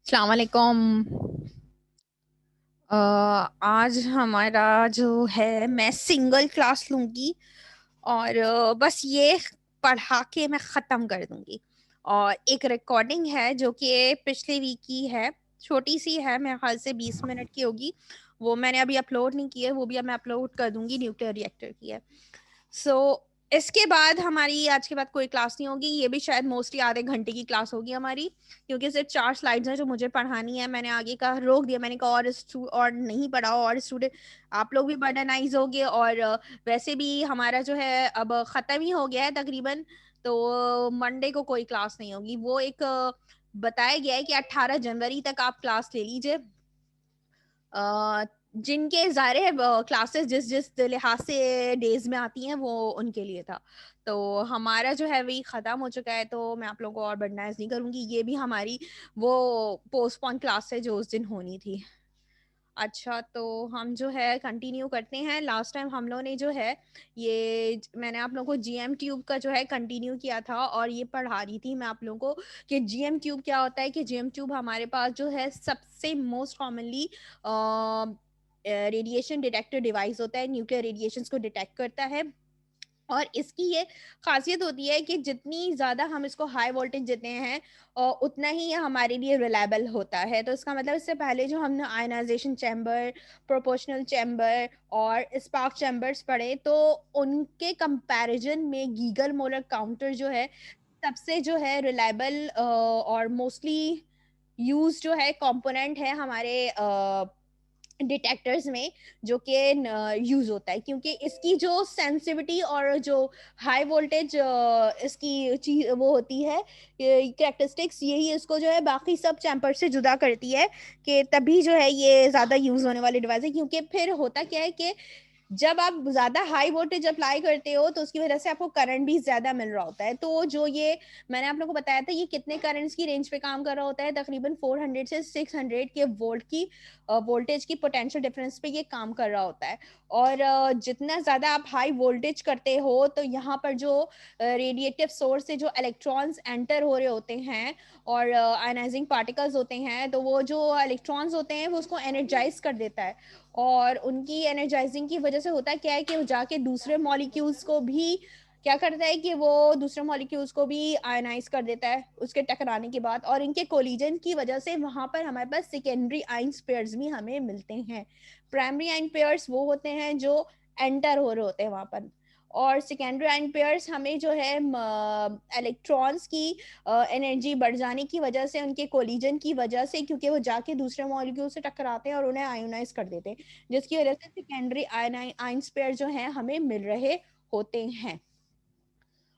अस्सलाम वालेकुम। आज हमारा जो है मैं सिंगल क्लास लूंगी और बस ये पढ़ा के मैं ख़त्म कर दूंगी। और एक रिकॉर्डिंग है जो कि पिछले वीक की है, छोटी सी है, मेरे ख्याल से 20 मिनट की होगी। वो मैंने अभी अपलोड नहीं की है, वो भी अब मैं अपलोड कर दूंगी। न्यूक्लियर रिएक्टर की है। सो इसके बाद हमारी आज के बाद कोई क्लास नहीं होगी। ये भी शायद मोस्टली आधे घंटे की क्लास होगी हमारी, क्योंकि सिर्फ 4 स्लाइड्स हैं जो मुझे पढ़ानी है। मैंने आगे का रोक दिया, मैंने कहा और नहीं पढ़ाओ, और स्टूडेंट आप लोग भी बर्डनाइज हो गए। और वैसे भी हमारा जो है अब ख़त्म ही हो गया है तकरीबन। तो मंडे को कोई क्लास नहीं होगी। वो एक बताया गया है कि 18 जनवरी तक आप क्लास ले लीजिए। अ, जिनके ज़ाहिर है क्लासेस जिस जिस लिहाज से डेज में आती हैं वो उनके लिए था। तो हमारा जो है वही ख़त्म हो चुका है, तो मैं आप लोगों को और बर्डनाइज नहीं करूँगी। ये भी हमारी वो पोस्टपोन क्लास है जो उस दिन होनी थी। अच्छा, तो हम जो है कंटिन्यू करते हैं। लास्ट टाइम हम लोगों ने जो है मैंने आप लोगों को जीएम ट्यूब का जो है कंटिन्यू किया था, और ये पढ़ा रही थी मैं आप लोगों को कि जीएम ट्यूब क्या होता है। कि जीएम ट्यूब हमारे पास जो है सबसे most commonly radiation detector device होता है, न्यूक्लियर रेडिएशंस को डिटेक्ट करता है। और इसकी ये खासियत होती है कि जितनी ज़्यादा हम इसको हाई वोल्टेज देते हैं उतना ही ये हमारे लिए रिलायबल होता है। तो इसका मतलब इससे पहले जो हमने आयनाइजेशन चैम्बर, प्रोपोर्शनल चैम्बर और स्पार्क चैम्बर्स पढ़े, तो उनके कंपैरिजन में गीगल मोलर काउंटर जो है सबसे जो है रिलायबल और मोस्टली यूज़ जो है कंपोनेंट है हमारे डिटेक्टर्स में, जो कि यूज़ होता है, क्योंकि इसकी जो सेंसिटिविटी और जो हाई वोल्टेज इसकी चीज़ वो होती है, कैरेक्टरिस्टिक्स, यही इसको जो है बाकी सब चैम्पर से जुदा करती है, कि तभी जो है ये ज़्यादा यूज़ होने वाली डिवाइस है। क्योंकि फिर होता क्या है कि जब आप ज़्यादा हाई वोल्टेज अप्लाई करते हो तो उसकी वजह से आपको करंट भी ज़्यादा मिल रहा होता है। तो जो ये मैंने आप लोगों को बताया था, ये कितने करंट्स की रेंज पे काम कर रहा होता है, तकरीबन 400 से 600 के वोल्ट की वोल्टेज की पोटेंशियल डिफरेंस पे ये काम कर रहा होता है। और जितना ज़्यादा आप हाई वोल्टेज करते हो तो यहाँ पर जो रेडिएटिव सोर्स से जो इलेक्ट्रॉन्स एंटर हो रहे होते हैं और आयनाइजिंग पार्टिकल्स होते हैं, तो वो जो इलेक्ट्रॉन्स होते हैं वो उसको एनर्जाइज कर देता है। और उनकी एनर्जाइजिंग की वजह से होता क्या है कि वो जाके दूसरे मॉलिक्यूल्स को भी क्या करता है कि वो दूसरे मॉलिक्यूल्स को भी आयनाइज कर देता है उसके टकराने के बाद, और इनके कोलिजन की वजह से वहां पर हमारे पास सेकेंडरी आयन पेयर्स भी हमें मिलते हैं। प्राइमरी आयन पेयर्स वो होते हैं जो एंटर हो रहे होते हैं वहां पर, और सेकेंडरी आयन पेयर्स हमें जो है इलेक्ट्रॉन्स की एनर्जी बढ़ जाने की वजह से, उनके कोलिजन की वजह से, क्योंकि वो जाके दूसरे मॉलिक्यूल से टकराते हैं और उन्हें आयोनाइज कर देते हैं, जिसकी वजह से सेकेंडरी आयन पेयर जो है हमें मिल रहे होते हैं।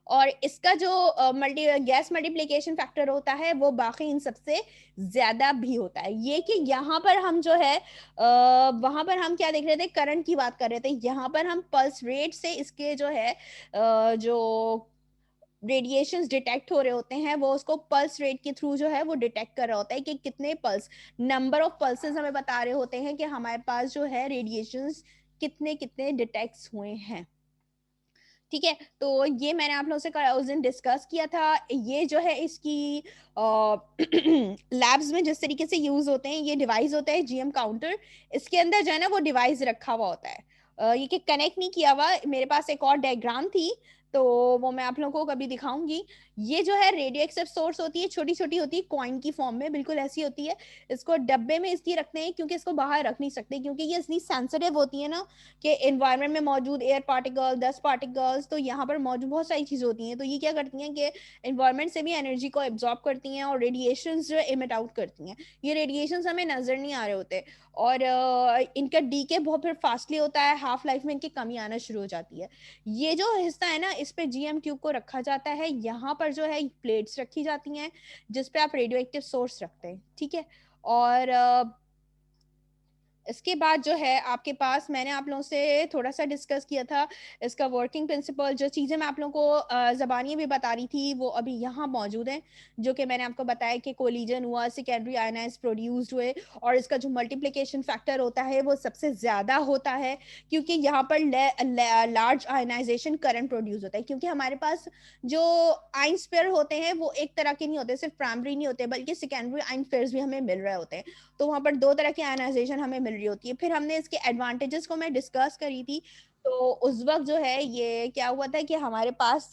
और इसका जो मल्टी गैस मल्टीप्लिकेशन फैक्टर होता है वो बाकी इन सबसे ज्यादा भी होता है। ये कि यहाँ पर हम जो है वहां पर हम क्या देख रहे थे, करंट की बात कर रहे थे, यहाँ पर हम पल्स रेट से इसके जो है जो रेडिएशंस डिटेक्ट हो रहे होते हैं वो उसको पल्स रेट के थ्रू जो है वो डिटेक्ट कर रहा होता है कि कितने पल्स, नंबर ऑफ पल्सेस हमें बता रहे होते हैं कि हमारे पास जो है रेडिएशंस कितने कितने डिटेक्ट हुए हैं। ठीक है, तो ये मैंने आप लोगों से उस दिन डिस्कस किया था। ये जो है इसकी लैब्स में जिस तरीके से यूज होते हैं, ये डिवाइस होता है जीएम काउंटर, इसके अंदर जो है ना वो डिवाइस रखा हुआ होता है। ये कि कनेक्ट नहीं किया हुआ, मेरे पास एक और डायग्राम थी तो वो मैं आप लोगों को कभी दिखाऊंगी। ये जो है रेडियो एक्टिव सोर्स होती है, छोटी छोटी होती है, कॉइन की फॉर्म में बिल्कुल ऐसी होती है। इसको डब्बे में इसलिए रखते हैं क्योंकि इसको बाहर रख नहीं सकते, क्योंकि ये इतनी सेंसिटिव होती है ना कि एनवायरनमेंट में मौजूद एयर पार्टिकल, डस्ट पार्टिकल्स, तो यहाँ पर मौजूद बहुत सारी चीज़ें होती हैं, तो ये क्या करती हैं कि एनवायरनमेंट से भी एनर्जी को एब्जॉर्ब करती हैं और रेडिएशन जो इमिट आउट करती हैं। ये रेडिएशन हमें नजर नहीं आ रहे होते, और इनका डीके बहुत फिर फास्टली होता है, हाफ लाइफ में इनकी कमी आना शुरू हो जाती है। ये जो हिस्सा है ना, इस पे जीएम ट्यूब को रखा जाता है, यहाँ पर जो है प्लेट्स रखी जाती हैं जिसपे आप रेडियो एक्टिव सोर्स रखते हैं। ठीक है, और इसके बाद जो है आपके पास, मैंने आप लोगों से थोड़ा सा डिस्कस किया था इसका वर्किंग प्रिंसिपल, जो चीज़ें मैं आप लोगों को ज़बानी भी बता रही थी वो अभी यहाँ मौजूद हैं, जो कि मैंने आपको बताया कि कोलिजन हुआ, सेकेंडरी आयनाइज प्रोड्यूस्ड हुए, और इसका जो मल्टीप्लिकेशन फैक्टर होता है वो सबसे ज़्यादा होता है, क्योंकि यहाँ पर लार्ज आयनाइजेशन करंट प्रोड्यूस होता है। क्योंकि हमारे पास जो आइन स्पेयर होते हैं वो एक तरह के नहीं होते, सिर्फ प्राइमरी नहीं होते बल्कि सेकेंडरी आइन स्पेयर्स भी हमें मिल रहे होते हैं, तो वहां पर दो तरह की आयनाइजेशन हमें मिल रही होती है। फिर हमने इसके एडवांटेजेस को मैं डिस्कस करी थी, तो उस वक्त जो है ये क्या हुआ था कि हमारे पास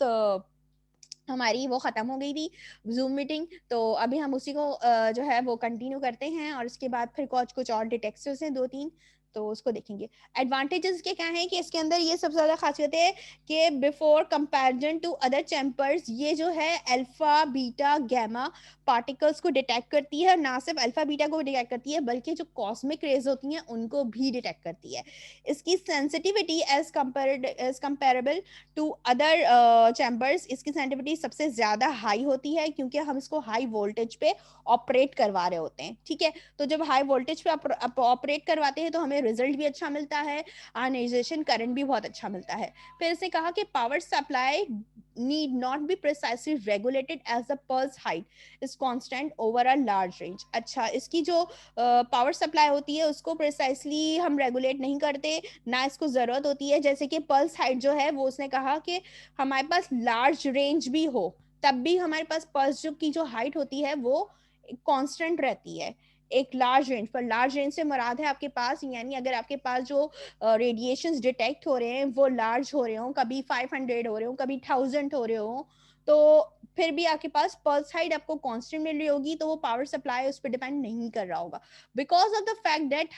हमारी वो ख़त्म हो गई थी जूम मीटिंग, तो अभी हम उसी को जो है वो कंटिन्यू करते हैं, और इसके बाद फिर कुछ कुछ और डिटेक्टर्स हैं दो तीन, तो उसको देखेंगे। एडवांटेजेस के क्या हैं कि इसके अंदर ये सबसे ज़्यादा खासियत है कि बिफोर कंपैरिजन टू अदर चैम्पर्स, ये जो है अल्फा बीटा गैमा पार्टिकल्स को डिटेक्ट करती है, और ना सिर्फ अल्फा बीटा को डिटेक्ट करती है बल्कि जो कॉस्मिक रेज होती हैं उनको भी डिटेक्ट करती है। इसकी sensitivity as comparable to other chambers, इसकी सेंसिटिविटी सबसे ज्यादा हाई होती है क्योंकि हम इसको हाई वोल्टेज पे ऑपरेट करवा रहे होते हैं। ठीक है, तो जब हाई वोल्टेज पे ऑपरेट करवाते हैं तो हमें रिजल्ट भी अच्छा मिलता है, आयनाइजेशन करंट भी बहुत अच्छा मिलता है। फिर इसने कहा कि power supply need not be precisely regulated as the pulse height is constant over a large range। अच्छा, इसकी जो पावर सप्लाई होती है उसको प्रिसाइसली हम रेगुलेट नहीं करते, ना इसको जरूरत होती है। जैसे कि पल्स हाइट जो है वो उसने कहा कि हमारे पास लार्ज रेंज भी हो तब भी हमारे पास पल्स जो की जो हाइट होती है वो कांस्टेंट रहती है। एक लार्ज रेंज पर, लार्ज रेंज से मुराद है आपके पास, यानी अगर आपके पास जो रेडिएशंस डिटेक्ट हो रहे हैं वो लार्ज हो रहे हो, कभी 500 हो रहे हो, कभी 1000 हो रहे हो, तो फिर भी आपके पास पल्स हाइट आपको कांस्टेंट मिल रही होगी, तो वो पावर सप्लाई उस पर डिपेंड नहीं कर रहा होगा, because of the fact that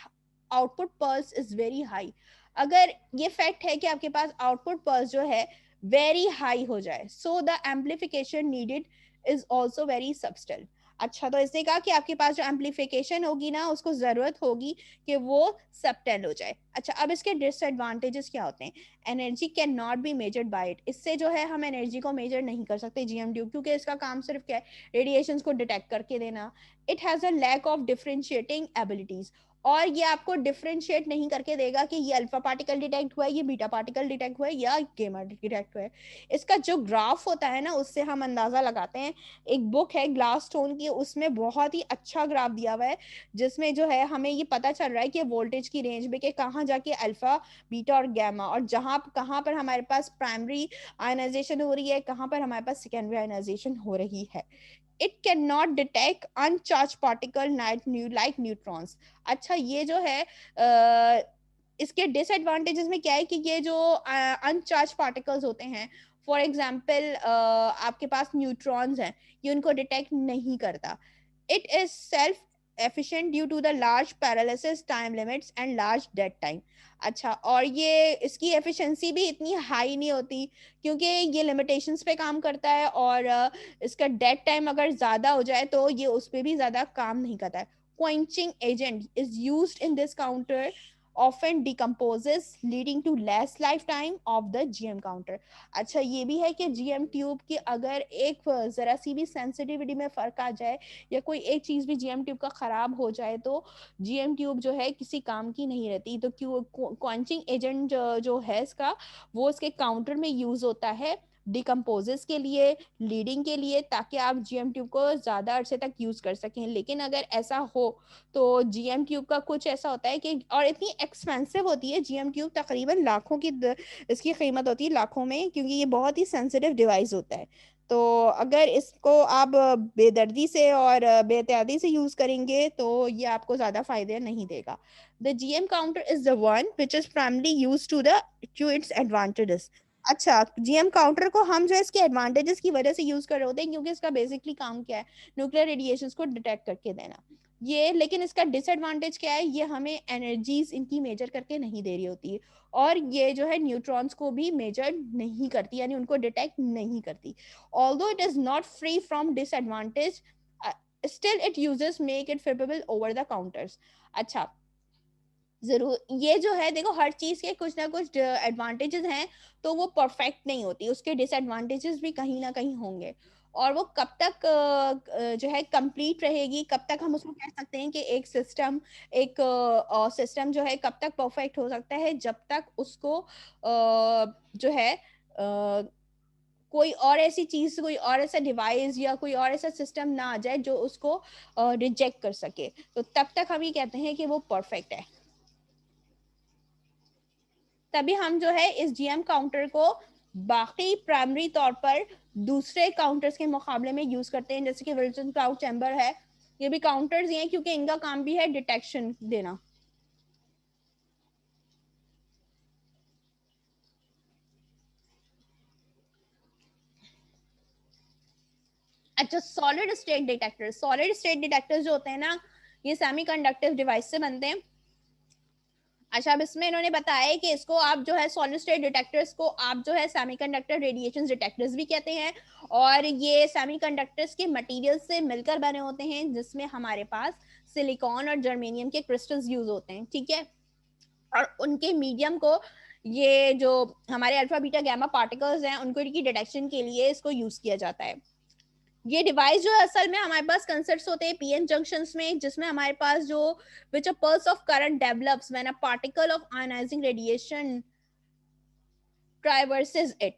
output pulse is very high. अगर ये फैक्ट है कि आपके पास आउटपुट पल्स जो है वेरी हाई हो जाए, so the amplification needed is also very subtle. अच्छा, तो इसने कहा कि आपके पास जो एम्पलीफिकेशन होगी ना, उसको जरूरत होगी कि वो सबटेल हो जाए। अच्छा, अब इसके डिसएडवांटेजेस क्या होते हैं? Energy can not be measured by it, इससे जो है हम एनर्जी को मेजर नहीं कर सकते जीएम ट्यूब, क्योंकि इसका काम सिर्फ क्या है, रेडिएशंस को डिटेक्ट करके देना। It has a lack of differentiating abilities, और ये आपको डिफरेंशिएट नहीं करके देगा कि ये अल्फा पार्टिकल डिटेक्ट हुआ है, ये बीटा पार्टिकल डिटेक्ट हुआ है, या गेमा डिटेक्ट हुआ है। इसका जो ग्राफ होता है ना, उससे हम अंदाजा लगाते हैं। एक बुक है ग्लास स्टोन की, उसमें बहुत ही अच्छा ग्राफ दिया हुआ है, जिसमें जो है हमें ये पता चल रहा है कि वोल्टेज की रेंज में कि कहाँ जाके अल्फा, बीटा और गैमा, और जहां कहाँ पर हमारे पास प्राइमरी आयनाइजेशन हो रही है, कहाँ पर हमारे पास सेकेंडरी आयनाइजेशन हो रही है। It can not detect अनचार्ज particle like neutrons. अच्छा, ये जो है इसके डिसएडवांटेजेस में क्या है कि ये जो अनचार्ज पार्टिकल्स होते हैं, फॉर एग्जाम्पल आपके पास न्यूट्रॉन्स हैं, ये उनको डिटेक्ट नहीं करता। It is self efficient due to the large paralysis time limits and large dead time। अच्छा, और ये इसकी एफिशिएंसी भी इतनी हाई नहीं होती, क्योंकि ये लिमिटेशंस पे काम करता है, और इसका डेड टाइम अगर ज़्यादा हो जाए तो ये उस पर भी ज़्यादा काम नहीं करता है। quenching agent is used in this counter often decomposes leading to less lifetime of the GM counter। अच्छा, ये भी है कि GM ट्यूब की अगर एक जरा सी भी सेंसिटिविटी में फर्क आ जाए, या कोई एक चीज भी GM ट्यूब का खराब हो जाए, तो GM ट्यूब जो है किसी काम की नहीं रहती। तो क्यों क्वांचिंग एजेंट जो है इसका, वो इसके काउंटर में यूज होता है डिकम्पोजेस के लिए, लीडिंग के लिए, ताकि आप GM ट्यूब को ज़्यादा अरसे तक यूज़ कर सकें। लेकिन अगर ऐसा हो तो GM ट्यूब का कुछ ऐसा होता है कि, और इतनी एक्सपेंसिव होती है GM ट्यूब, तकरीबन लाखों की इसकी कीमत होती है, लाखों में, क्योंकि ये बहुत ही सेंसिटिव डिवाइस होता है। तो अगर इसको आप बेदर्दी से और बेहतियाती से यूज़ करेंगे तो ये आपको ज़्यादा फायदे नहीं देगा। The GM counter is the one which is primarily use to its advantages. अच्छा, GM काउंटर को हम जो है इसके एडवांटेजेस की वजह से यूज कर रहे होते हैं, क्योंकि इसका बेसिकली काम क्या है, न्यूक्लियर रेडिएशंस को डिटेक्ट करके देना। ये, लेकिन इसका डिसएडवांटेज क्या है, ये हमें एनर्जीज इनकी मेजर करके नहीं दे रही होती है, और ये जो है न्यूट्रॉन्स को भी मेजर नहीं करती, यानी उनको डिटेक्ट नहीं करती। Although it is not free from disadvantage, still it uses make it fable over the counters. अच्छा, जरूर ये जो है, देखो हर चीज के कुछ ना कुछ एडवांटेजेस हैं, तो वो परफेक्ट नहीं होती, उसके डिसएडवांटेजेस भी कहीं ना कहीं होंगे। और वो कब तक जो है कंप्लीट रहेगी, कब तक हम उसको कह सकते हैं कि एक सिस्टम, एक सिस्टम जो है कब तक परफेक्ट हो सकता है, जब तक उसको जो है कोई और ऐसी चीज, कोई और ऐसा डिवाइस या कोई और ऐसा सिस्टम ना आ जाए जो उसको रिजेक्ट कर सके, तो तब तक हम ये कहते हैं कि वो परफेक्ट है। तभी हम जो है इस GM काउंटर को बाकी प्राइमरी तौर पर दूसरे काउंटर्स के मुकाबले में यूज करते हैं, जैसे कि विल्सन क्लाउड चैम्बर है, ये भी काउंटर्स ही हैं, क्योंकि इनका काम भी है डिटेक्शन देना। अच्छा, सॉलिड स्टेट डिटेक्टर्स जो होते हैं ना, ये सेमीकंडक्टिव डिवाइस से बनते हैं। अच्छा, अब इसमें इन्होंने बताया है कि इसको आप जो है सॉलिड स्टेट डिटेक्टर्स को आप जो है सेमीकंडक्टर रेडिएशन डिटेक्टर्स भी कहते हैं, और ये सेमीकंडक्टर्स के मटेरियल से मिलकर बने होते हैं, जिसमें हमारे पास सिलिकॉन और जर्मेनियम के क्रिस्टल्स यूज होते हैं, ठीक है। और उनके मीडियम को, ये जो हमारे अल्फा बीटा गैमा पार्टिकल्स हैं, उनको की डिटेक्शन के लिए इसको यूज किया जाता है। ये डिवाइस जो है असल में हमारे पास कंसेप्ट होते हैं पीएन जंक्शंस में, जिसमें हमारे पास जो which a pulse of current develops when a particle of ionising radiation traverses it.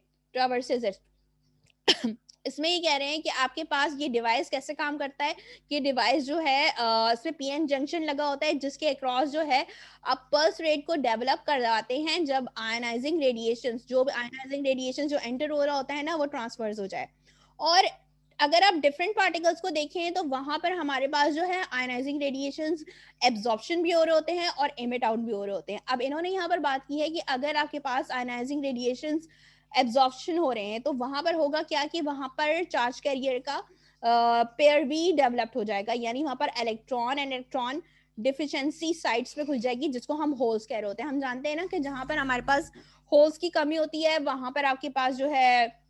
इसमें ये कह रहे हैं कि आपके पास ये डिवाइस कैसे काम करता है, कि डिवाइस जो है इसमें पीएन जंक्शन लगा होता है, जिसके अक्रॉस जो है आप पल्स रेट को डेवलप करवाते हैं, जब आयनाइजिंग रेडिएशन जो एंटर हो रहा होता है ना, वो ट्रांसफर्स हो जाए। और अगर आप डिफरेंट पार्टिकल्स को देखें तो वहां पर हमारे पास जो है आयनाइजिंग रेडिएशंस एब्जॉर्प्शन भी हो रहे होते हैं और एमिट आउट भी हो रहे होते हैं। अब इन्होंने यहाँ पर बात की है कि अगर आपके पास आयनाइजिंग रेडिएशंस एब्जॉर्प्शन हो रहे हैं तो वहां पर होगा क्या कि वहां पर चार्ज कैरियर का पेयर भी डेवलप्ड हो जाएगा, यानी वहां पर electron and electron deficiency sites पे खुल जाएगी, जिसको हम होल्स कह रहे होते हैं। हम जानते हैं ना कि जहां पर हमारे पास होल्स की कमी होती है वहां पर आपके पास जो है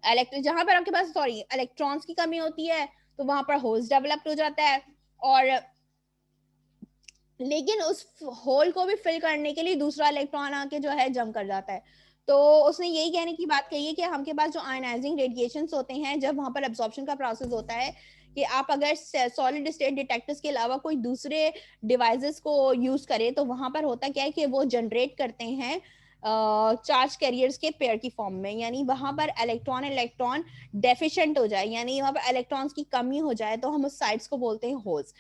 जहां पर आपके पास सॉरी इलेक्ट्रॉन्स की कमी होती है तो वहां पर होल्स डेवलप्ड हो जाता है। और लेकिन उस होल को भी फिल करने के लिए दूसरा इलेक्ट्रॉन आके जो है जम कर जाता है। तो उसने यही कहने की बात कही है कि हमके पास जो आयनाइजिंग रेडिएशंस होते हैं जब वहां पर एब्जॉर्प्शन का प्रोसेस होता है कि आप अगर सॉलिड स्टेट डिटेक्टर्स के अलावा कोई दूसरे डिवाइसेस को यूज करें तो वहां पर होता क्या है कि वो जनरेट करते हैं चार्ज कैरियर्स के पेयर की फॉर्म में, यानी वहां पर इलेक्ट्रॉन इलेक्ट्रॉन डेफिशिएंट हो जाए, यानी वहां पर इलेक्ट्रॉन्स की कमी हो जाए तो हम उस साइट्स को बोलते हैं holes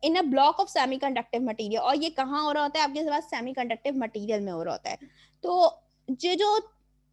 in a block of semiconductive material. और ये कहाँ हो रहा होता है? आपके पास सेमीकंडक्टिव मटेरियल में हो रहा होता है। तो ये जो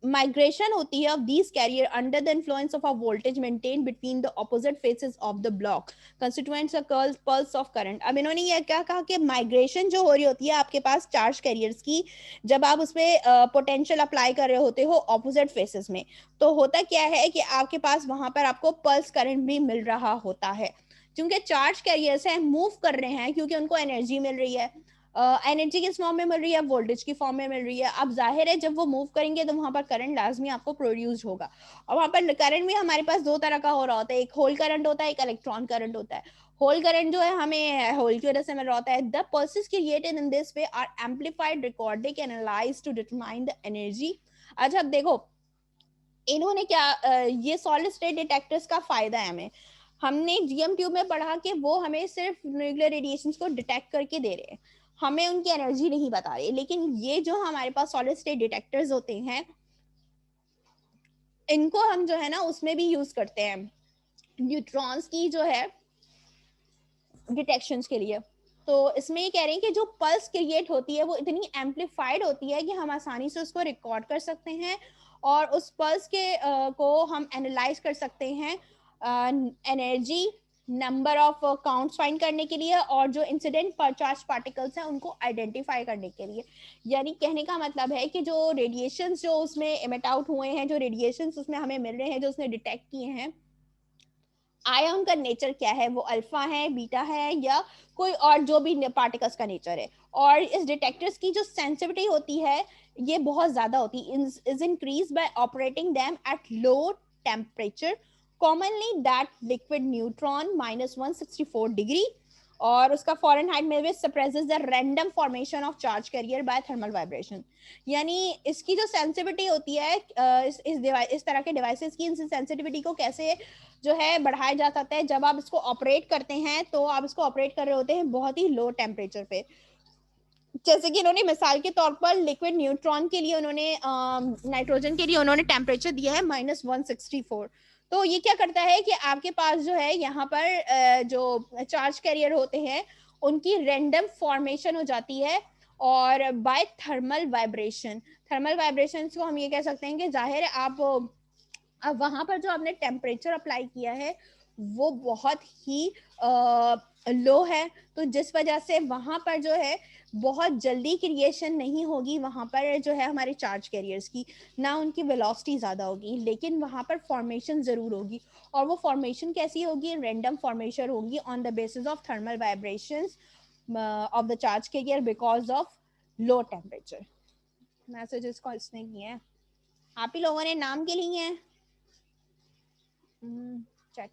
migration होती है of these carrier under the influence of a voltage maintained between the opposite faces of the block constituents a pulse of current। अब इन्होंने ये क्या कहा कि माइग्रेशन जो हो रही होती है आपके पास चार्ज कैरियर्स की, जब आप उसमें पोटेंशियल अप्लाई कर रहे होते हो ऑपोजिट फेसेस में, तो होता क्या है कि आपके पास वहां पर आपको पल्स करंट भी मिल रहा होता है, क्योंकि चार्ज कैरियर्स है मूव कर रहे हैं क्योंकि उनको एनर्जी मिल रही है। एनर्जी किस फॉर्म में मिल रही है? वोल्टेज की फॉर्म में मिल रही है। अब जाहिर है जब वो मूव करेंगे तो वहां पर करंट लाजमी आपको प्रोड्यूस होगा, और वहां पर करंट भी हमारे पास दो तरह का हो रहा होता है, एक होल करंट होता है, एक इलेक्ट्रॉन करंट होता है। होल करंट जो है हमें होल की वजह से मिल रहा होता है। The pulses created in this way are amplified recorded analysed to determine the energy. अच्छा अब देखो इन्होंने क्या ये सॉलिड स्टेट डिटेक्टर्स का फायदा है हमें, हमने जीएम ट्यूब में पढ़ा कि वो हमें सिर्फ न्यूक्लियर रेडिएशन को डिटेक्ट करके दे रहे हैं, हमें उनकी एनर्जी नहीं बता रहे। लेकिन ये जो हमारे पास सॉलिड स्टेट डिटेक्टर्स होते हैं इनको हम जो है ना उसमें भी यूज करते हैं न्यूट्रॉन्स की जो है डिटेक्शन के लिए। तो इसमें ये कह रहे हैं कि जो पल्स क्रिएट होती है वो इतनी एम्पलीफाइड होती है कि हम आसानी से उसको रिकॉर्ड कर सकते हैं और उस पल्स के को हम एनालाइज कर सकते हैं energy number of counts find करने के लिए और जो इंसिडेंट पर चार्ज पार्टिकल्स हैं उनको आइडेंटिफाई करने के लिए। यानी कहने का मतलब है कि जो रेडिएशंस जो उसमें एमिट आउट हुए हैं, जो रेडिएशंस उसमें हमें मिल रहे हैं, जो उसने डिटेक्ट किए हैं, आयन का नेचर क्या है, वो अल्फा है, बीटा है, या कोई और जो भी पार्टिकल्स का नेचर है। और इस डिटेक्टर्स की जो सेंसिटिविटी होती है ये बहुत ज्यादा होती है, is increase by operating them at low temperature commonly that liquid neutron -164 degree, और उसका फॉरेनहाइट में भी suppresses the random formation of charge carrier by thermal vibration. यानी इसकी जो सेंसिटिविटी होती है इस तरह के डिवाइसेस की सेंसिटिविटी को कैसे जो है बढ़ाया जा सकता है, जब आप इसको ऑपरेट करते हैं तो आप इसको ऑपरेट कर रहे होते हैं बहुत ही लो टेम्परेचर पे। जैसे कि इन्होंने मिसाल के तौर पर लिक्विड न्यूट्रॉन के लिए उन्होंने नाइट्रोजन के लिए उन्होंने टेम्परेचर दिया है -164। तो ये क्या करता है कि आपके पास जो है यहाँ पर जो चार्ज कैरियर होते हैं उनकी रैंडम फॉर्मेशन हो जाती है और by thermal vibration. Thermal vibration को हम ये कह सकते हैं कि जाहिर है आप अब वहां पर जो आपने टेम्परेचर अप्लाई किया है वो बहुत ही लो है, तो जिस वजह से वहां पर जो है बहुत जल्दी क्रिएशन नहीं होगी वहां पर जो है हमारे चार्ज कैरियर्स की, ना उनकी वेलोसिटी ज्यादा होगी, लेकिन वहां पर फॉर्मेशन जरूर होगी। और वो फॉर्मेशन कैसी होगी? रैंडम फॉर्मेशन होगी on the basis of thermal vibrations of the charge carrier because of low temperature. Messages को इसने किए हैं, आप ही लोगों ने नाम के लिए हैं चैट।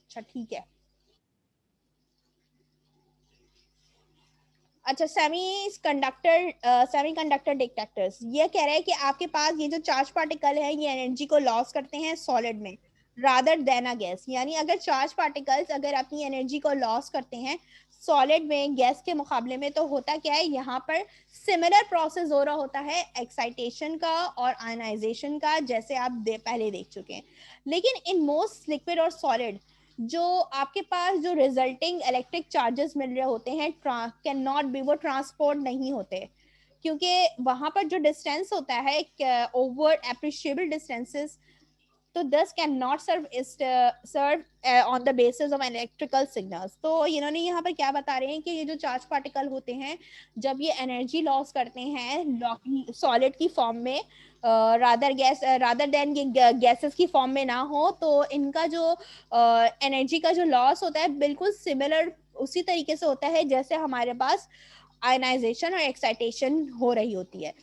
अच्छा ठीक है। अच्छा सेमी कंडक्टर डिटेक्टर्स ये कह रहे हैं कि आपके पास ये जो चार्ज पार्टिकल है ये एनर्जी को लॉस करते हैं सॉलिड में रादर देन अ गैस। यानी अगर चार्ज पार्टिकल्स अगर अपनी एनर्जी को लॉस करते हैं सॉलिड में गैस के मुकाबले में, तो होता क्या है यहाँ पर सिमिलर प्रोसेस हो रहा होता है एक्साइटेशन का और आयनाइजेशन का, जैसे आप पहले देख चुके हैं। लेकिन इन मोस्ट लिक्विड और सॉलिड जो आपके पास जो रिजल्टिंग इलेक्ट्रिक चार्जेस मिल रहे होते हैं कैन नॉट बी, वो ट्रांसपोर्ट नहीं होते, क्योंकि वहां पर जो डिस्टेंस होता है ओवर एप्रिशिएबल डिस्टेंसेस तो thus can not serve on the basis of electrical signals. तो इन्होंने यहाँ पर क्या बता रहे हैं कि ये जो चार्ज पार्टिकल होते हैं जब ये एनर्जी लॉस करते हैं सॉलिड की फॉर्म में, रादर देन ये गैसेस की फॉर्म में ना हो, तो इनका जो एनर्जी का जो लॉस होता है बिल्कुल सिमिलर उसी तरीके से होता है जैसे हमारे पास आयनाइजेशन और एक्साइटेशन हो रही होती है।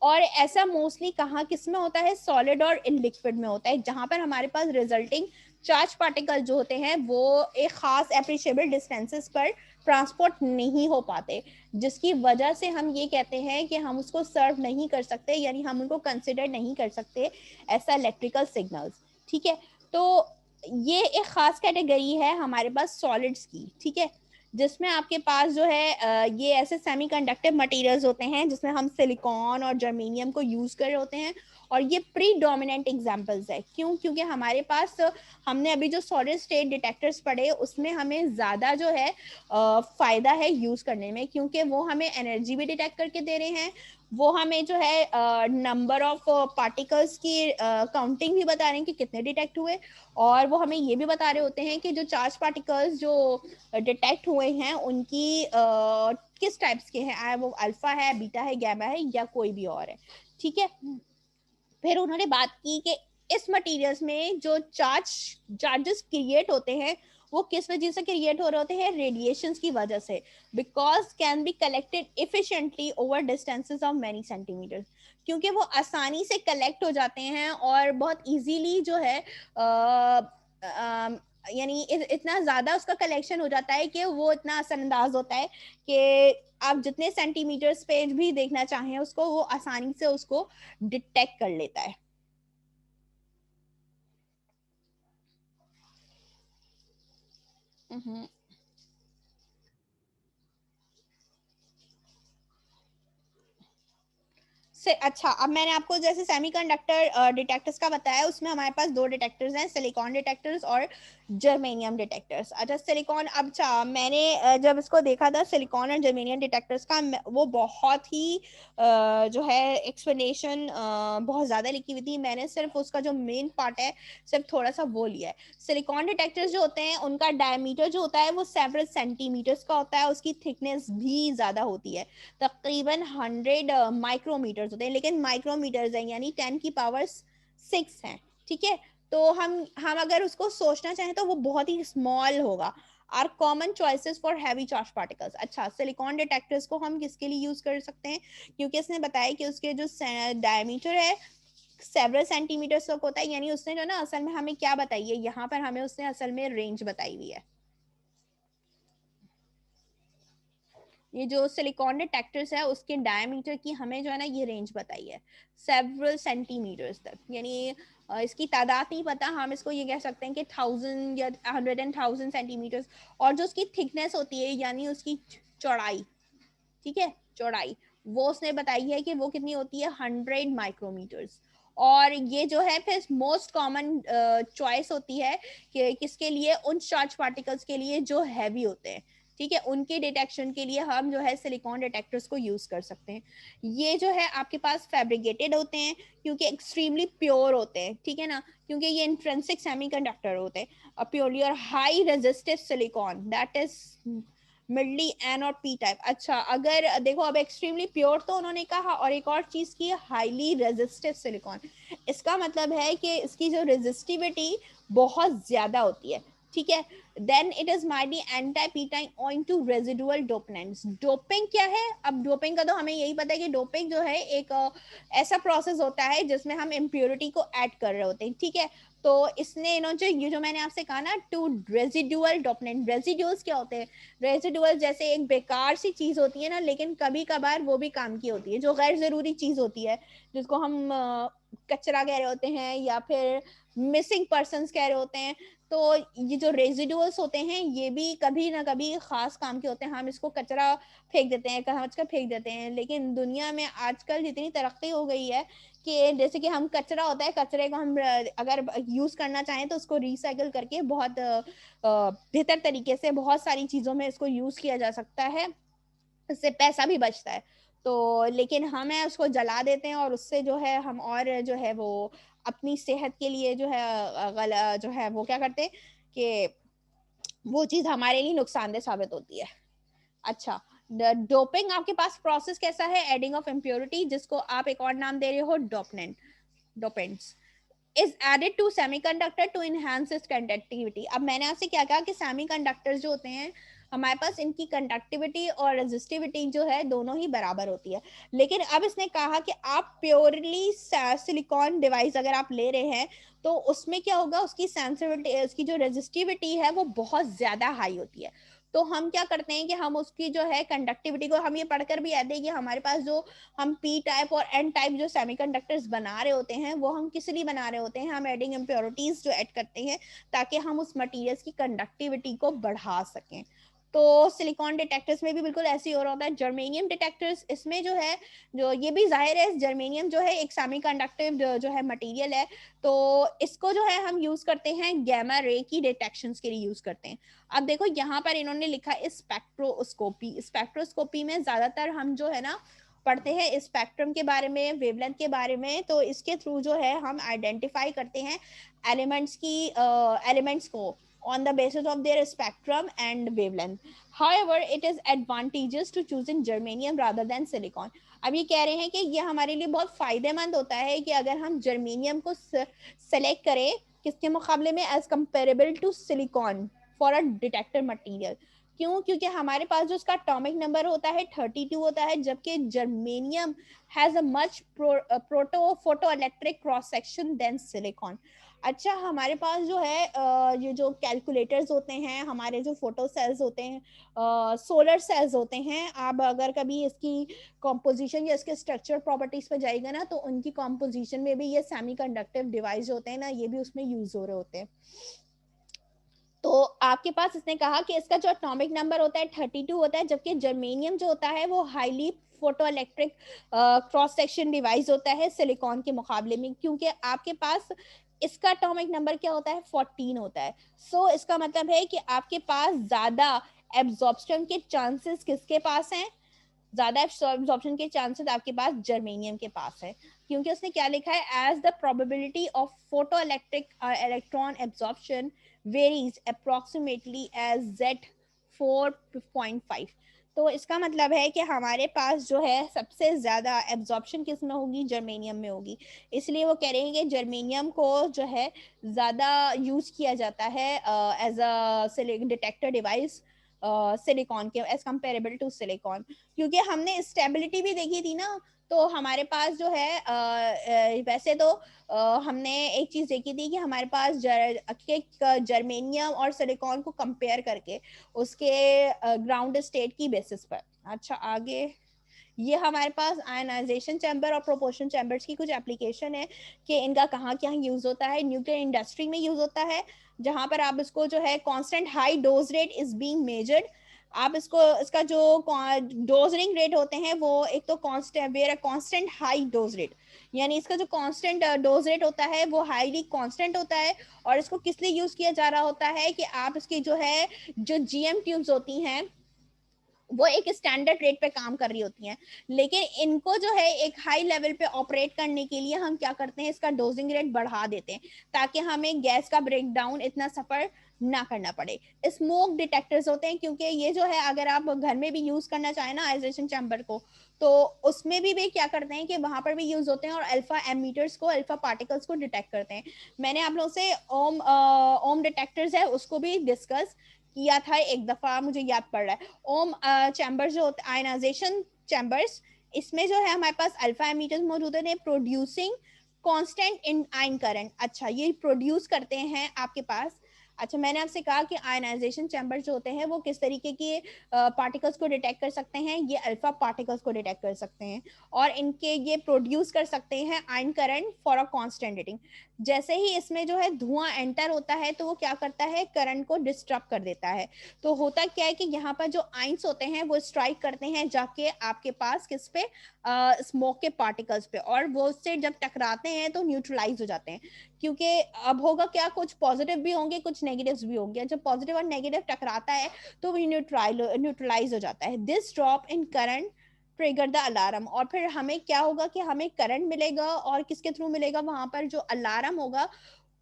और ऐसा मोस्टली कहाँ किस में होता है, सॉलिड और इन लिक्विड में होता है, जहां पर हमारे पास रिजल्टिंग चार्ज पार्टिकल जो होते हैं वो एक खास एप्रिशिएबल डिस्टेंसेस पर ट्रांसपोर्ट नहीं हो पाते, जिसकी वजह से हम ये कहते हैं कि हम उसको सर्व नहीं कर सकते, यानी हम उनको कंसिडर नहीं कर सकते ऐसा इलेक्ट्रिकल सिग्नल्स। ठीक है, तो ये एक खास कैटेगरी है हमारे पास सॉलिड्स की। ठीक है, जिसमें आपके पास जो है ये ऐसे सेमीकंडक्टिव मटेरियल्स होते हैं जिसमें हम सिलिकॉन और जर्मेनियम को यूज कर रहे होते हैं, और ये प्री डोमिनेंट एग्जांपल्स है। क्यों? क्योंकि हमारे पास हमने अभी जो सॉलिड स्टेट डिटेक्टर्स पढ़े उसमें हमें ज़्यादा जो है फ़ायदा है यूज़ करने में, क्योंकि वो हमें एनर्जी भी डिटेक्ट करके दे रहे हैं, वो हमें जो है नंबर ऑफ पार्टिकल्स की काउंटिंग भी बता रहे हैं कि कितने डिटेक्ट हुए, और वो हमें ये भी बता रहे होते हैं कि जो चार्ज पार्टिकल्स जो डिटेक्ट हुए हैं उनकी किस टाइप्स के हैं, वो अल्फा है, बीटा है, गैमा है, या कोई भी और है। ठीक है, फिर उन्होंने बात की कि इस मटेरियल्स में जो चार्जेस क्रिएट होते हैं वो किस वजह से क्रिएट हो रहे होते हैं, रेडिएशंस की वजह से, because can be collected efficiently over distances of many centimetres, क्योंकि वो आसानी से कलेक्ट हो जाते हैं और बहुत इजीली जो है यानी इतना ज्यादा उसका कलेक्शन हो जाता है कि वो इतना असरअंदाज होता है कि आप जितने सेंटीमीटर्स पे भी देखना चाहें उसको, वो आसानी से उसको डिटेक्ट कर लेता है। से अच्छा, अब मैंने आपको जैसे सेमीकंडक्टर डिटेक्टर्स का बताया, उसमें हमारे पास दो डिटेक्टर्स हैं, सिलिकॉन डिटेक्टर्स और जर्मेनियम डिटेक्टर्स। अच्छा, सिलिकॉन, अब अच्छा मैंने जब इसको देखा था सिलिकॉन और जर्मेनियम डिटेक्टर्स का, वो बहुत ही जो है एक्सप्लेनेशन बहुत ज़्यादा लिखी हुई थी, मैंने सिर्फ उसका जो मेन पार्ट है सिर्फ थोड़ा सा वो लिया है। सिलिकॉन डिटेक्टर्स जो होते हैं उनका डायमीटर जो होता है वो सेवरल सेंटीमीटर्स का होता है, उसकी थिकनेस भी ज़्यादा होती है, तकरीबन 100 माइक्रोमीटर्स होते हैं, लेकिन माइक्रोमीटर्स हैं यानी 10 की पावर 6 है। ठीक है, तो हम अगर उसको सोचना चाहें तो वो बहुत ही स्मॉल होगा। Are common choices for heavy charge particles. अच्छा, सिलिकॉन डिटेक्टर्स को हम किसके लिए यूज कर सकते हैं, क्योंकि इसने बताया कि उसके जो डायमीटर है सेवरल सेंटीमीटर्स तक होता है, यानी उसने जो ना असल में हमें क्या बताई है यहाँ पर, हमें उसने असल में रेंज बताई हुई है। ये जो सिलिकॉन डिटेक्टर्स है उसके डायमीटर की हमें जो है ना ये रेंज बताई है, सेवरल सेंटीमीटर्स तक, यानी इसकी तादाद नहीं पता, हम इसको ये कह सकते हैं कि 1000 या 100,000 सेंटीमीटर्स। और जो उसकी थिकनेस होती है यानी उसकी चौड़ाई, ठीक है, चौड़ाई, वो उसने बताई है कि वो कितनी होती है, 100 माइक्रोमीटर्स। और ये जो है फिर मोस्ट कॉमन चॉइस होती है कि किसके लिए, उन चार्ज पार्टिकल्स के लिए जो हैवी होते हैं। ठीक है, उनके डिटेक्शन के लिए हम जो है सिलिकॉन डिटेक्टर्स को यूज कर सकते हैं। ये जो है आपके पास फैब्रिकेटेड होते हैं क्योंकि एक्सट्रीमली प्योर होते हैं, ठीक है ना, क्योंकि ये इंट्रिंसिक सेमीकंडक्टर होते हैं, प्योरली और high resistive silicon, that is mildly n और पी टाइप। अच्छा, अगर देखो अब एक्सट्रीमली प्योर तो उन्होंने कहा, और एक और चीज की हाईली रेजिस्टिव सिलिकॉन, इसका मतलब है कि इसकी जो रेजिस्टिविटी बहुत ज्यादा होती है। ठीक है, then it is mightily anti p type owing to residual dopants. Doping क्या है, अब डोपिंग का तो हमें यही पता है कि डोपिंग जो है एक ऐसा प्रोसेस होता है जिसमें हम इम्प्योरिटी को ऐड कर रहे होते हैं। ठीक है, तो इसने इन्होंने ये जो मैंने आपसे कहा ना, टू रेजिडुअल डोपेनेंट, रेजिडुअल्स क्या होते हैं, रेजिडुअल जैसे एक बेकार सी चीज होती है ना, लेकिन कभी कभार वो भी काम की होती है, जो गैर जरूरी चीज होती है जिसको हम कचरा कह रहे होते हैं या फिर मिसिंग पर्सन्स कह रहे होते हैं। तो ये जो रेजिडुअल्स होते हैं ये भी कभी ना कभी खास काम के होते हैं, हम इसको कचरा फेंक देते हैं, समझ कर फेंक देते हैं, लेकिन दुनिया में आजकल जितनी तरक्की हो गई है कि जैसे कि हम कचरा होता है, कचरे को हम अगर यूज करना चाहें तो उसको रिसाइकल करके बहुत बेहतर तरीके से बहुत सारी चीजों में इसको यूज किया जा सकता है, इससे पैसा भी बचता है। तो लेकिन हम है उसको जला देते हैं और उससे जो है हम और जो है वो अपनी सेहत के लिए जो है जो है वो क्या करते हैं कि वो चीज़ हमारे लिए नुकसानदेह साबित होती है। अच्छा, डोपिंग आपके पास प्रोसेस कैसा है? एडिंग ऑफ इम्प्योरिटी, जिसको आप एक और नाम दे रहे हो डोपनेंट, dopants is added to semiconductor to enhance its conductivity। अब मैंने आपसे क्या कहा कि सेमीकंडक्टर्स जो होते हैं हमारे पास, इनकी कंडक्टिविटी और रेजिस्टिविटी जो है दोनों ही बराबर होती है। लेकिन अब इसने कहा कि आप प्योरली सिलिकॉन डिवाइस अगर आप ले रहे हैं तो उसमें क्या होगा, उसकी सेंसिटिविटी, उसकी जो रेजिस्टिविटी है वो बहुत ज्यादा हाई होती है। तो हम क्या करते हैं कि हम उसकी जो है कंडक्टिविटी को, हम ये पढ़कर भी आते हैं कि हमारे पास जो हम पी टाइप और एन टाइप जो सेमीकंडक्टर्स बना रहे होते हैं वो हम किस लिए बना रहे होते हैं, हम एडिंग इम्प्योरिटीज जो ऐड करते हैं ताकि हम उस मटेरियल्स की कंडक्टिविटी को बढ़ा सकें। तो सिलिकॉन डिटेक्टर्स में भी बिल्कुल ऐसे ही हो रहा होता है। जर्मेनियम डिटेक्टर्स, इसमें जो है, जो ये भी जाहिर है जर्मेनियम जो है एक सेमीकंडक्टिव जो है मटेरियल है, तो इसको जो है हम यूज करते हैं गैमा रे की डिटेक्शंस के लिए यूज करते हैं। अब देखो यहाँ पर इन्होंने लिखा है स्पेक्ट्रोस्कोपी। स्पेक्ट्रोस्कोपी में ज्यादातर हम जो है ना पढ़ते हैं स्पेक्ट्रम के बारे में, वेवलेंथ के बारे में, तो इसके थ्रू जो है हम आइडेंटिफाई करते हैं एलिमेंट्स की, एलिमेंट्स को on the basis of their spectrum and wavelength. However, it is advantageous to choosing germanium rather than silicon। अब ये कह रहे हैं कि ये हमारे लिए बहुत फायदेमंद होता है कि अगर हम जर्मेनियम को सेलेक्ट करें किसके मुकाबले में, as comparable to silicon for a detector material. क्यों? क्योंकि हमारे पास जो उसका एटॉमिक नंबर होता है 32 होता है, जबकि germanium has a much proto photo electric cross section than silicon. अच्छा, हमारे पास जो है ये जो कैलकुलेटर्स होते हैं, हमारे जो फोटो सेल्स होते हैं, सोलर सेल्स होते हैं, आप अगर कभी इसकी कॉम्पोजिशन या इसके स्ट्रक्चर प्रॉपर्टीज पे जाएगा ना तो उनकी कॉम्पोजिशन में भी ये सेमीकंडक्टिव डिवाइस होते हैं ना, ये भी उसमें यूज हो रहे होते हैं। तो आपके पास इसने कहा कि इसका जो एटॉमिक नंबर होता है 32 होता है, जबकि जर्मेनियम जो होता है वो highly photo electric cross section device होता है सिलिकॉन के मुकाबले में, क्योंकि आपके पास इसका एटॉमिक नंबर क्या होता है 14 होता है। सो इसका मतलब है कि आपके पास ज्यादा एब्जॉर्प्शन के चांसेस किसके पास हैं, ज्यादा एब्जॉर्प्शन के चांसेस आपके पास जर्मेनियम के पास है, क्योंकि उसने क्या लिखा है, as the probability of photo electric electron absorption varies approximately as Z 4.5। तो इसका मतलब है कि हमारे पास जो है सबसे ज्यादा एब्जॉर्प्शन किस में होगी, जर्मेनियम में होगी। इसलिए वो कह रहे हैं कि जर्मेनियम को जो है ज्यादा यूज किया जाता है as a detector device silicon के, एज कंपेरेबल टू सिलिकॉन। क्योंकि हमने स्टेबिलिटी भी देखी थी ना, तो हमारे पास जो है वैसे तो हमने एक चीज देखी थी कि हमारे पास जर्मेनियम और सिलिकॉन को कंपेयर करके उसके ग्राउंड स्टेट की बेसिस पर। अच्छा, आगे ये हमारे पास आयनाइजेशन चैम्बर और प्रोपोर्शन चैम्बर्स की कुछ एप्लीकेशन है कि इनका कहाँ क्या यूज होता है। न्यूक्लियर इंडस्ट्री में यूज होता है, जहां पर आप इसको जो है constant high dose rate is being measured. आप इसको, इसका जो डोजरिंग रेट होते हैं वो एक तो constant, where a constant high dose rate, यानी इसका जो कांस्टेंट डोज रेट होता है वो हाईली कांस्टेंट होता है। और इसको किस लिए यूज किया जा रहा होता है कि आप इसकी जो है जो जीएम ट्यूब्स होती हैं वो एक स्टैंडर्ड रेट पे काम कर रही होती हैं, लेकिन इनको जो है एक हाई लेवल पे ऑपरेट करने के लिए हम क्या करते हैं, इसका डोजिंग रेट बढ़ा देते हैं ताकि हमें गैस का ब्रेकडाउन इतना सफर ना करना पड़े। स्मोक डिटेक्टर्स होते हैं, क्योंकि ये जो है अगर आप घर में भी यूज करना चाहें ना आइसोलेशन चैम्बर को, तो उसमें भी क्या करते हैं कि वहां पर भी यूज होते हैं और अल्फा एमीटर्स को, अल्फा पार्टिकल्स को डिटेक्ट करते हैं। मैंने आप लोगों से ओम डिटेक्टर्स है उसको भी डिस्कस किया था एक दफा, मुझे याद पड़ रहा है। ओम चैम्बर्स जो होते हैं आयनाइजेशन चैम्बर्स, इसमें जो है हमारे पास अल्फा एमीटर्स मौजूद है producing constant in ion current. अच्छा, ये प्रोड्यूस करते हैं आपके पास। अच्छा, मैंने आपसे कहा कि आयनाइजेशन चैम्बर जो होते हैं वो किस तरीके के पार्टिकल्स को डिटेक्ट कर सकते हैं, ये अल्फा पार्टिकल्स को डिटेक्ट कर सकते हैं और इनके ये प्रोड्यूस कर सकते हैं ion current for a constant rating. जैसे ही इसमें जो है धुआं एंटर होता है तो वो क्या करता है, करंट को डिस्टर्ब कर देता है। तो होता क्या है कि यहाँ पर जो आइंस होते हैं वो स्ट्राइक करते हैं जाके आपके पास किस पे, स्मोक के पार्टिकल्स पे, और वो उससे जब टकराते हैं तो न्यूट्रलाइज हो जाते हैं। क्योंकि अब होगा क्या, कुछ पॉजिटिव भी होंगे कुछ नेगेटिव्स भी होंगे, जब पॉजिटिव और नेगेटिव टकराता है तो वो न्यूट्रलाइज हो जाता है। This drop in current trigger the alarm, और फिर हमें क्या होगा कि हमें करंट मिलेगा, और किसके थ्रू मिलेगा, वहां पर जो अलार्म होगा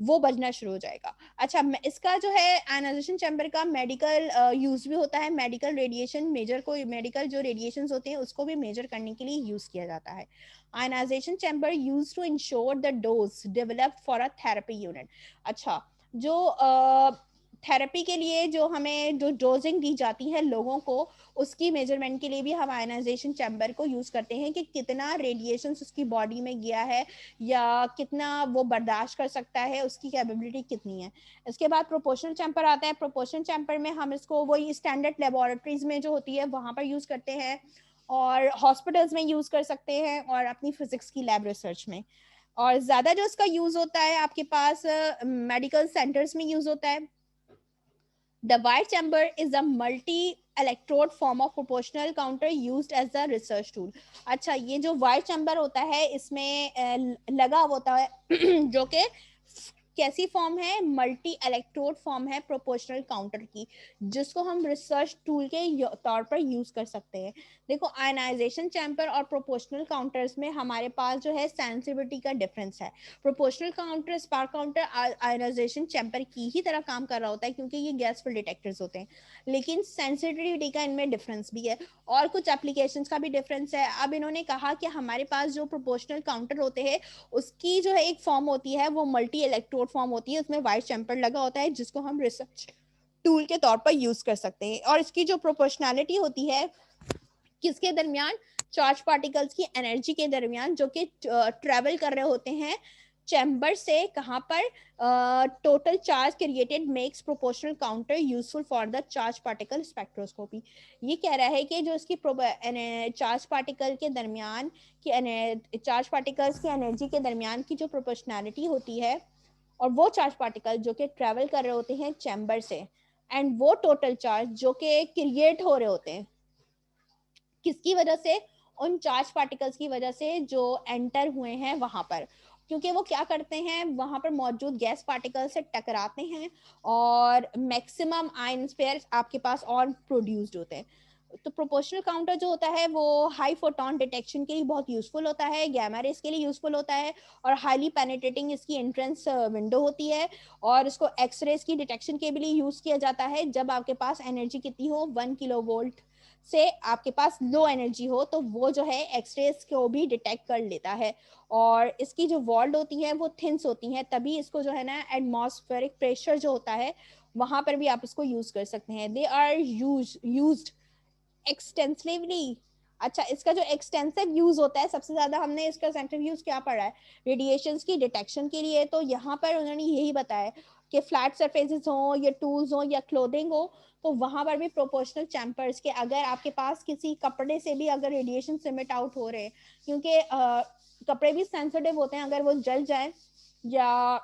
वो बजना शुरू हो जाएगा। अच्छा, इसका जो है आयनाइजेशन चैम्बर का मेडिकल यूज भी होता है, मेडिकल रेडिएशन मेजर को, मेडिकल जो रेडिएशन होते हैं उसको भी मेजर करने के लिए यूज किया जाता है। Ionisation chamber use to ensure the dose developed for a therapy unit. अच्छा, जो थेरेपी के लिए जो हमें जो डोजिंग दी जाती है लोगों को, उसकी मेजरमेंट के लिए भी हम आयनाइजेशन चैम्बर को यूज करते हैं कि कितना रेडिएशन उसकी बॉडी में गया है या कितना वो बर्दाश्त कर सकता है, उसकी कैपेबिलिटी कितनी है। इसके बाद प्रोपोर्शनल चैम्बर आता है। प्रोपोर्शनल चैम्बर में हम इसको वही स्टैंडर्ड लेबोरेटरीज में जो होती है वहां पर यूज करते हैं, और हॉस्पिटल्स में यूज कर सकते हैं, और अपनी फिजिक्स की लैब रिसर्च में। और ज्यादा जो इसका यूज होता है आपके पास मेडिकल सेंटर्स में यूज होता है। The white chamber is a multi-electrode form of proportional counter used as a research tool. अच्छा, ये जो white chamber होता है इसमें लगा होता है जो कि कैसी फॉर्म है, मल्टी इलेक्ट्रोड फॉर्म है प्रोपोर्शनल काउंटर की, जिसको हम रिसर्च टूल के तौर पर यूज कर सकते हैं। देखो, आयनाइजेशन चैम्बर और प्रोपोर्शनल काउंटर्स में हमारे पास जो है सेंसिटिविटी का डिफरेंस है। Proportional counter, spark counter ionisation chamber की ही तरह काम कर रहा होता है क्योंकि ये गैस फिल्ड डिटेक्टर्स होते हैं, लेकिन सेंसिटिविटी का इनमें डिफरेंस भी है और कुछ एप्लीकेशंस का भी डिफरेंस है। अब इन्होंने कहा कि हमारे पास जो प्रोपोर्शनल काउंटर होते हैं उसकी जो है एक फॉर्म होती है वो मल्टी इलेक्ट्रोड फॉर्म होती है, उसमें वाइट चैम्बर लगा होता है जिसको हम रिसर्च टूल के तौर पर यूज कर सकते हैं। और इसकी जो प्रोपोर्शनैलिटी होती है किसके दरमियान, चार्ज पार्टिकल्स की एनर्जी के दरमियान, जो कि ट्रेवल कर रहे होते हैं चैम्बर से कहां पर, total charge created makes proportional counter useful for the charge particle spectroscopy. ये कह रहा है कि जो इसकी चार्ज पार्टिकल के दरमियान की चार्ज पार्टिकल्स की एनर्जी के दरमियान की जो प्रोपोर्शनैलिटी होती है, और वो चार्ज पार्टिकल जो कि ट्रेवल कर रहे होते हैं चैम्बर से, एंड वो टोटल चार्ज जो कि क्रिएट हो रहे होते हैं किसकी वजह से, उन चार्ज पार्टिकल्स की वजह से जो एंटर हुए हैं वहां पर, क्योंकि वो क्या करते हैं वहां पर मौजूद गैस पार्टिकल से टकराते हैं और मैक्सिमम आयन पेयर आपके पास और प्रोड्यूस्ड होते हैं। तो प्रोपोर्शनल काउंटर जो होता है वो हाई फोटोन डिटेक्शन के लिए बहुत यूजफुल होता है, गैमा रेस के लिए यूजफुल होता है, और हाईली पेनिट्रेटिंग इसकी एंट्रेंस विंडो होती है, और इसको एक्स रेस की डिटेक्शन के लिए यूज किया जाता है जब आपके पास एनर्जी कितनी हो, 1 किलोवोल्ट से आपके पास लो एनर्जी हो, तो वो जो है एक्सरेज को भी डिटेक्ट कर लेता है। और इसकी जो वॉल्ड होती है वो थिन्स होती हैं, तभी इसको जो है ना एटमॉस्फेरिक प्रेशर जो होता है वहां पर भी आप इसको यूज कर सकते हैं। They are used extensively. अच्छा, इसका जो एक्सटेंसिव यूज होता है, सबसे ज्यादा हमने इसका एक्सटेंसिव यूज क्या पढ़ा है, रेडिएशंस की डिटेक्शन के लिए। तो यहाँ पर उन्होंने यही बताया कि फ्लैट सरफेसेस हो या टूल्स हो या क्लोथिंग हो, तो वहां पर भी प्रोपोर्शनल चैम्पर्स के, अगर आपके पास किसी कपड़े से भी अगर रेडिएशन सिमिट आउट हो रहे हैं, क्योंकि कपड़े भी सेंसिटिव होते हैं, अगर वो जल जाए या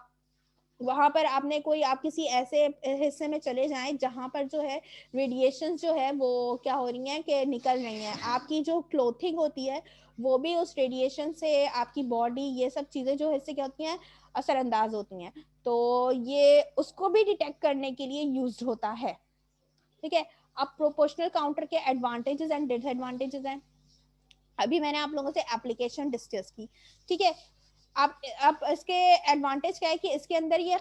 वहां पर आपने कोई, आप किसी ऐसे हिस्से में चले जाएं जहां पर जो है रेडिएशन जो है वो क्या हो रही है कि निकल रही है, आपकी जो क्लोथिंग होती है वो भी उस रेडिएशन से, आपकी बॉडी, ये सब चीजें जो है इससे क्या होती हैं, असरअंदाज होती हैं। तो ये उसको भी डिटेक्ट करने के लिए यूज होता है। ठीक है, अब प्रोपोर्शनल काउंटर के एडवांटेजेस एंड डिसएडवांटेजेस हैं। अभी मैंने आप लोगों से एप्लीकेशन डिस्कस की, ठीक है। आप इसके एडवांटेज क्या है कि इसके अंदर ये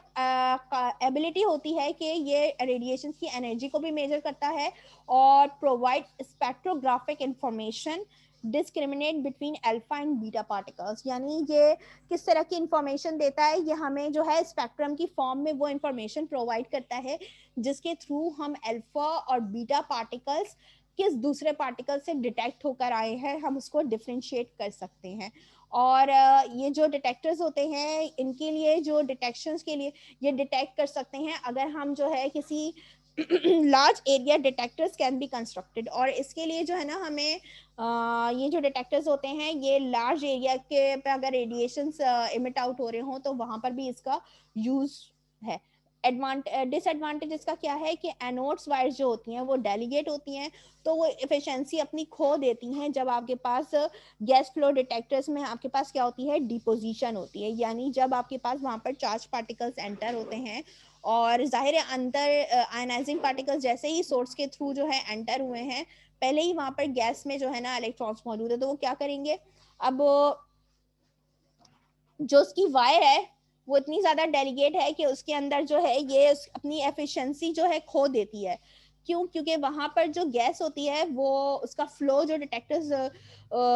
एबिलिटी होती है कि ये रेडिएशन की एनर्जी को भी मेजर करता है और provide spectrographic information discriminate between alpha and beta particles. यानी ये किस तरह की इंफॉर्मेशन देता है, ये हमें जो है स्पेक्ट्रम की फॉर्म में वो इंफॉर्मेशन प्रोवाइड करता है जिसके थ्रू हम अल्फा और बीटा पार्टिकल्स किस दूसरे पार्टिकल से डिटेक्ट होकर आए हैं हम उसको डिफ्रेंशिएट कर सकते हैं। और ये जो डिटेक्टर्स होते हैं इनके लिए, जो डिटेक्शंस के लिए ये डिटेक्ट कर सकते हैं अगर हम जो है किसी large area detectors can be constructed, और इसके लिए जो है ना हमें ये जो डिटेक्टर्स होते हैं ये लार्ज एरिया के पे अगर रेडिएशंस इमिट आउट हो रहे हो तो वहां पर भी इसका यूज है। डिसएडवांटेज इसका क्या है कि एनोड्स वायर्स जो होती हैं वो डेलीगेट होती हैं, तो वो एफिशिएंसी अपनी खो देती हैं जब आपके पास गैस फ्लो डिटेक्टर्स में आपके पास क्या होती है, डिपोजिशन होती है। यानी जब आपके पास वहां पर चार्ज पार्टिकल्स एंटर होते हैं और जाहिर है अंदर आयनाइजिंग पार्टिकल्स जैसे ही सोर्स के थ्रू जो है एंटर हुए हैं पहले ही वहां पर गैस में जो है ना इलेक्ट्रॉन्स मौजूद है, तो वो क्या करेंगे, अब जो उसकी वायर है वो इतनी ज्यादा डेलिकेट है कि उसके अंदर जो है ये अपनी एफिशिएंसी जो है खो देती है। क्यों? क्योंकि वहां पर जो गैस होती है वो उसका फ्लो जो डिटेक्टर्स,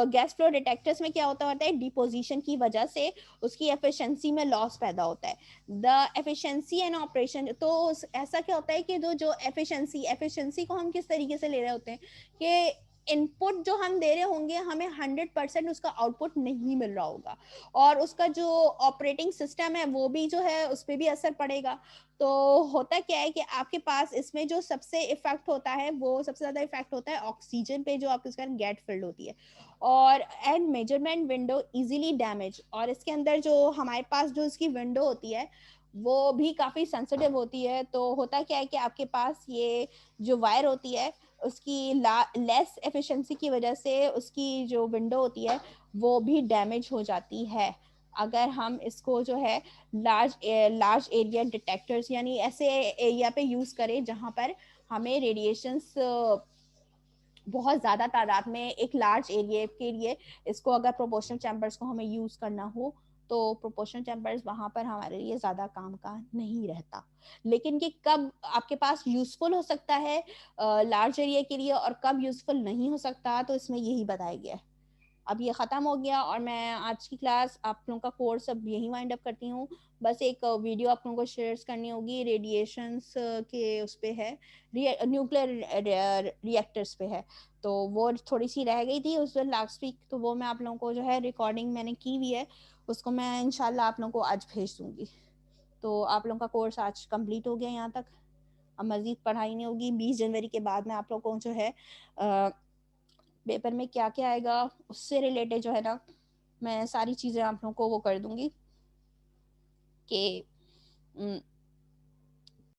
गैस फ्लो डिटेक्टर्स में क्या होता है, डिपोजिशन की वजह से उसकी एफिशिएंसी में लॉस पैदा होता है। द एफिशिएंसी एंड ऑपरेशन, तो ऐसा क्या होता है कि जो एफिशिएंसी एफिशिएंसी को हम किस तरीके से ले रहे होते हैं कि इनपुट जो हम दे रहे होंगे हमें 100% उसका आउटपुट नहीं मिल रहा होगा, और उसका जो ऑपरेटिंग सिस्टम है वो भी जो है उस पर भी असर पड़ेगा। तो होता क्या है कि आपके पास इसमें जो सबसे इफेक्ट होता है वो सबसे ज्यादा इफेक्ट होता है ऑक्सीजन पे, जो आपके उसके गेट फिल्ड होती है, और and measurement window easily damage. और इसके अंदर जो हमारे पास जो इसकी विंडो होती है वो भी काफी सेंसिटिव होती है। तो होता क्या है कि आपके पास ये जो वायर होती है उसकी लेस एफिशिएंसी की वजह से उसकी जो विंडो होती है वो भी डैमेज हो जाती है। अगर हम इसको जो है लार्ज एरिया डिटेक्टर्स यानी ऐसे एरिया पे यूज करें जहां पर हमें रेडिएशंस बहुत ज़्यादा तादाद में एक लार्ज एरिया के लिए, इसको अगर प्रोपोर्शनल चैम्बर्स को हमें यूज़ करना हो तो प्रोपोर्शनल चैम्बर्स वहाँ पर हमारे लिए ज़्यादा काम का नहीं रहता। लेकिन कि कब आपके पास यूज़फुल हो सकता है लार्ज एरिया के लिए और कब यूज़फुल नहीं हो सकता, तो इसमें यही बताया गया है। अब ये ख़त्म हो गया और मैं आज की क्लास आप लोगों का कोर्स अब यही वाइंड अप करती हूँ। बस एक वीडियो आप लोगों को शेयर करनी होगी, रेडिएशंस के उस पे है, न्यूक्लियर रिएक्टर्स पे है। तो वो थोड़ी सी रह गई थी उस दिन लास्ट वीक, तो वो मैं आप लोगों को जो है रिकॉर्डिंग मैंने की हुई है, उसको मैं इंशाल्लाह आप लोगों को आज भेज दूंगी। तो आप लोगों का कोर्स आज कंप्लीट हो गया यहाँ तक। अब मज़ीद पढ़ाई नहीं होगी। 20 जनवरी के बाद में आप लोगों को जो है पेपर में क्या क्या आएगा उससे रिलेटेड जो है ना मैं सारी चीज़ें आप लोगों को वो कर दूंगी कि